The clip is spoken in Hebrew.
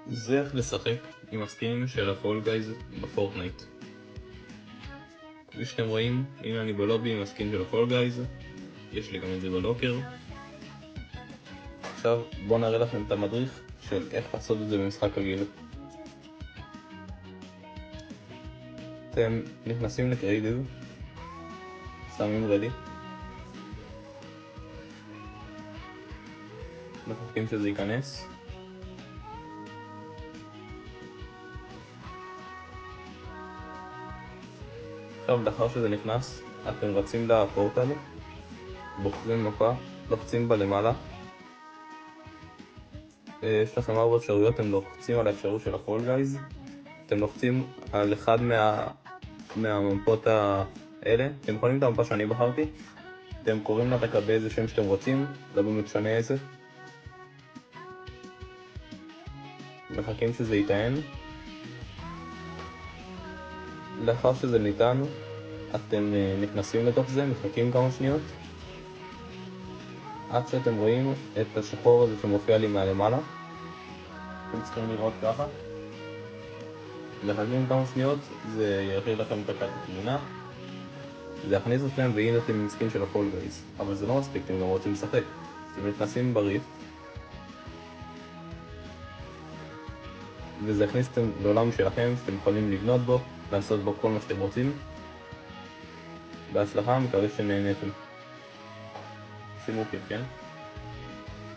זה איך לשחק עם הסקינים של הפול גייז בפורטנייט. כפי שאתם רואים, הנה אני בלובי עם הסקין של הפול גייז, יש לי גם את זה בלוקר. עכשיו בואו נראה לכם את המדריך של איך לעשות את זה במשחק רגיל. אתם נכנסים לקריאיטיב, שמים רדי, מחכים שזה ייכנס. עכשיו לאחר שזה נכנס, אתם רצים לפורטל, בוחרים מפה, לוחצים בה למעלה. יש לכם 4 אפשרויות, אתם לוחצים על האפשרות של הפול גייז, אתם לוחצים על אחד מהמפות האלה, אתם יכולים את המפה שאני בחרתי, אתם קוראים לרקע באיזה שם שאתם רוצים, לא באמת משנה איזה. מחכים שזה יטען. לאחר שזה ניתן, אתם נכנסים לתוך זה, מחכים כמה שניות עד שאתם רואים את השחור הזה שמופיע לי מהלמעלה. אתם צריכים לראות ככה. מחכים כמה שניות, זה ירחיב לכם את התמונה, זה יכניס אתכם והנה אתם עם סקין של הפול גייז. אבל זה לא מספיק, אתם גם רוצים לשחק. אתם נכנסים בריף וזה יכניס אתם לעולם שלכם שאתם יכולים לבנות בו, לעשות בו כל מה שאתם רוצים. בהצלחה, מקווה שנהנתם. שימו כיף, כן?